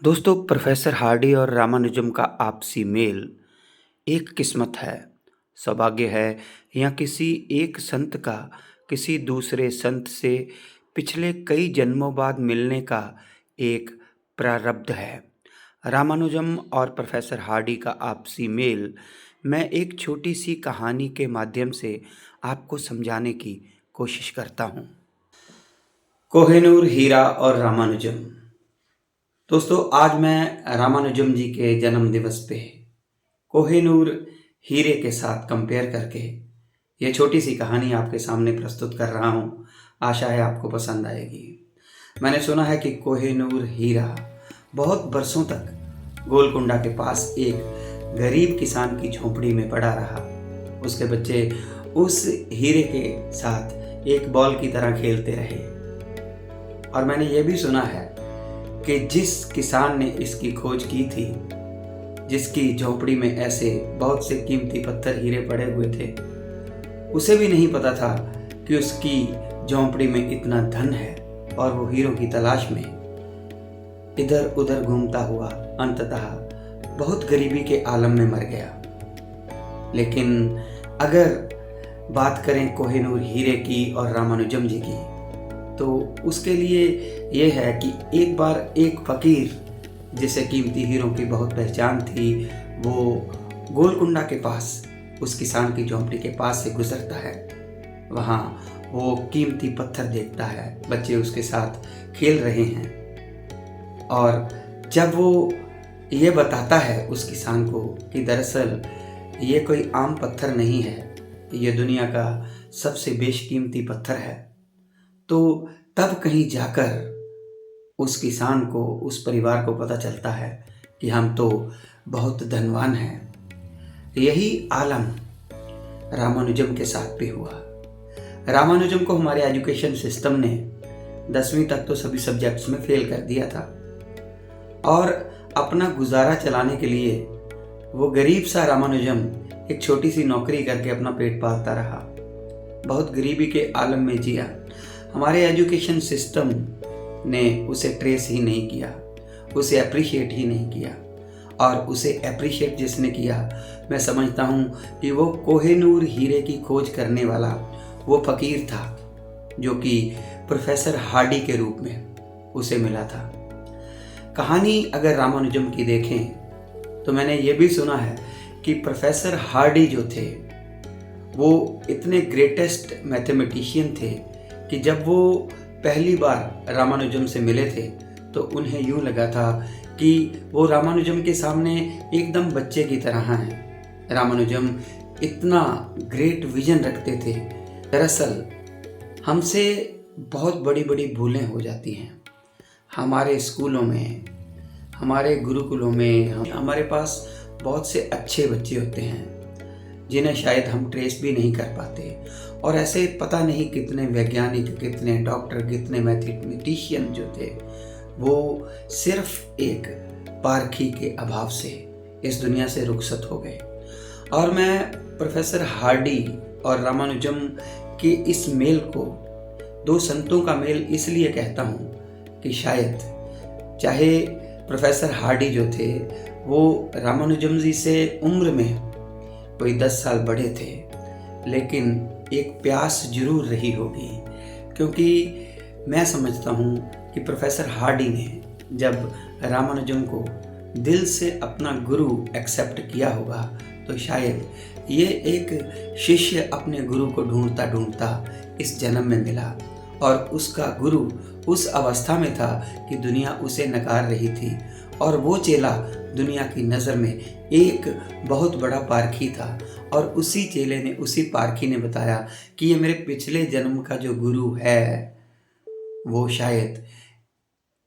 दोस्तों, professor Hardy और रामानुजम का आपसी मेल एक किस्मत है, सौभाग्य है या किसी एक संत का किसी दूसरे संत से पिछले कई जन्मों बाद मिलने का एक प्रारब्ध है। रामानुजम और प्रोफेसर हार्डी का आपसी मेल मैं एक छोटी सी कहानी के माध्यम से आपको समझाने की कोशिश करता हूँ। कोहिनूर हीरा और रामानुजम। दोस्तों, आज मैं रामानुजम जी के जन्म दिवस पे कोहिनूर हीरे के साथ कंपेयर करके ये छोटी सी कहानी आपके सामने प्रस्तुत कर रहा हूँ। आशा है आपको पसंद आएगी। मैंने सुना है कि कोहिनूर हीरा बहुत बरसों तक गोलकुंडा के पास एक गरीब किसान की झोंपड़ी में पड़ा रहा। उसके बच्चे उस हीरे के साथ एक बॉल की तरह खेलते रहे। और मैंने ये भी सुना है कि जिस किसान ने इसकी खोज की थी, जिसकी झोंपड़ी में ऐसे बहुत से कीमती पत्थर हीरे पड़े हुए थे, उसे भी नहीं पता था कि उसकी झोंपड़ी में इतना धन है और वो हीरों की तलाश में इधर उधर घूमता हुआ अंततः बहुत गरीबी के आलम में मर गया। लेकिन अगर बात करें कोहिनूर हीरे की और रामानुजम जी की, तो उसके लिए ये है कि एक बार एक फकीर जिसे कीमती हीरों की बहुत पहचान थी, वो गोलकुंडा के पास उस किसान की झोंपड़ी के पास से गुजरता है। वहाँ वो कीमती पत्थर देखता है, बच्चे उसके साथ खेल रहे हैं। और जब वो ये बताता है उस किसान को कि दरअसल ये कोई आम पत्थर नहीं है, ये दुनिया का सबसे बेशकीमती पत्थर है, तो तब कहीं जाकर उस किसान को, उस परिवार को पता चलता है कि हम तो बहुत धनवान हैं। यही आलम रामानुजम के साथ भी हुआ। रामानुजम को हमारे एजुकेशन सिस्टम ने 10वीं तक तो सभी सब्जेक्ट्स में फेल कर दिया था और अपना गुजारा चलाने के लिए वो गरीब सा रामानुजम एक छोटी सी नौकरी करके अपना पेट पालता रहा। बहुत गरीबी के आलम में जिया। हमारे एजुकेशन सिस्टम ने उसे ट्रेस ही नहीं किया, उसे अप्रिशिएट ही नहीं किया। और उसे अप्रिशिएट जिसने किया, मैं समझता हूँ कि वो कोहिनूर हीरे की खोज करने वाला वो फकीर था जो कि प्रोफेसर हार्डी के रूप में उसे मिला था। कहानी अगर रामानुजम की देखें तो मैंने ये भी सुना है कि प्रोफेसर हार्डी जो थे वो इतने ग्रेटेस्ट मैथमेटिशियन थे कि जब वो पहली बार रामानुजम से मिले थे तो उन्हें यूं लगा था कि वो रामानुजम के सामने एकदम बच्चे की तरह हैं। रामानुजम इतना ग्रेट विजन रखते थे। दरअसल हमसे बहुत बड़ी बड़ी भूलें हो जाती हैं। हमारे स्कूलों में, हमारे गुरुकुलों में हमारे पास बहुत से अच्छे बच्चे होते हैं जिन्हें शायद हम ट्रेस भी नहीं कर पाते। और ऐसे पता नहीं कितने वैज्ञानिक, कितने डॉक्टर, कितने मैथमेटिशियन जो थे, वो सिर्फ एक पारखी के अभाव से इस दुनिया से रुखसत हो गए। और मैं प्रोफेसर हार्डी और रामानुजम के इस मेल को, दो संतों का मेल इसलिए कहता हूँ कि शायद चाहे प्रोफेसर हार्डी जो थे वो रामानुजम जी से उम्र में कोई 10 साल बड़े थे, लेकिन एक प्यास जरूर रही होगी। क्योंकि मैं समझता हूँ कि प्रोफेसर हार्डी ने जब रामानुजम को दिल से अपना गुरु एक्सेप्ट किया होगा, तो शायद ये एक शिष्य अपने गुरु को ढूंढता ढूंढता इस जन्म में मिला। और उसका गुरु उस अवस्था में था कि दुनिया उसे नकार रही थी और वो चेला दुनिया की नज़र में एक बहुत बड़ा पारखी था। और उसी चेले ने, उसी पारखी ने बताया कि ये मेरे पिछले जन्म का जो गुरु है वो शायद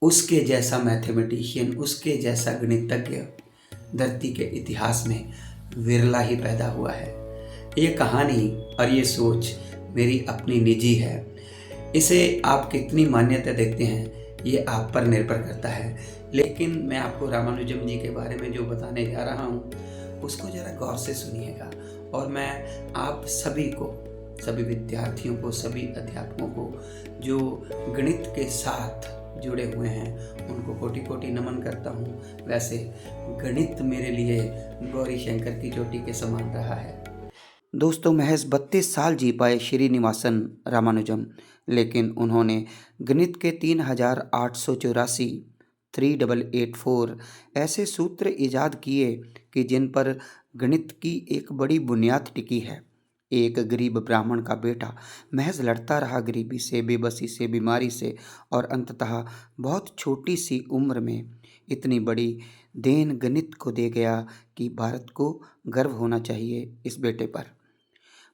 उसके जैसा मैथमेटिशियन, उसके जैसा गणितज्ञ धरती के इतिहास में विरला ही पैदा हुआ है। ये कहानी और ये सोच मेरी अपनी निजी है। इसे आप कितनी मान्यता देते हैं ये आप पर निर्भर करता है। लेकिन मैं आपको रामानुजम जी के बारे में जो बताने जा रहा हूँ उसको ज़रा गौर से सुनिएगा। और मैं आप सभी को, सभी विद्यार्थियों को, सभी अध्यापकों को जो गणित के साथ जुड़े हुए हैं उनको कोटि कोटि नमन करता हूँ। वैसे गणित मेरे लिए गौरी शंकर की चोटी के समान रहा है। दोस्तों, महज 32 साल जी पाए श्रीनिवासन रामानुजम, लेकिन उन्होंने गणित के 3884 3884 ऐसे सूत्र ईजाद किए कि जिन पर गणित की एक बड़ी बुनियाद टिकी है। एक गरीब ब्राह्मण का बेटा महज लड़ता रहा गरीबी से, बेबसी से, बीमारी से, और अंततः बहुत छोटी सी उम्र में इतनी बड़ी देन गणित को दे गया कि भारत को गर्व होना चाहिए इस बेटे पर।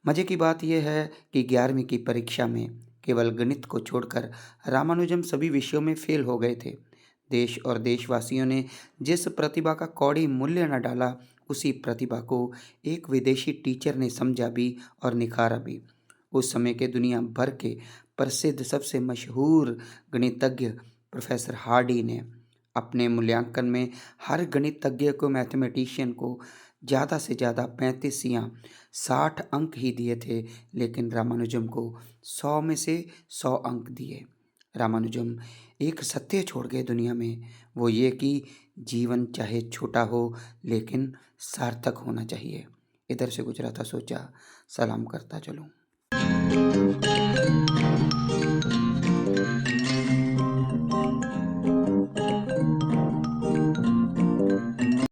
मज़े की बात यह है कि 11वीं की परीक्षा में केवल गणित को छोड़कर रामानुजम सभी विषयों में फेल हो गए थे। देश और देशवासियों ने जिस प्रतिभा का कौड़ी मूल्य न डाला, उसी प्रतिभा को एक विदेशी टीचर ने समझा भी और निखारा भी। उस समय के दुनिया भर के प्रसिद्ध सबसे मशहूर गणितज्ञ प्रोफेसर हार्डी ने अपने मूल्यांकन में हर गणितज्ञ को, मैथमेटिशियन को ज़्यादा से ज़्यादा 35 या 60 अंक ही दिए थे, लेकिन रामानुजम को 100 में से 100 अंक दिए। रामानुजम एक सत्य छोड़ गए दुनिया में, वो ये कि जीवन चाहे छोटा हो लेकिन सार्थक होना चाहिए। इधर से गुजरा था, सोचा सलाम करता चलूं।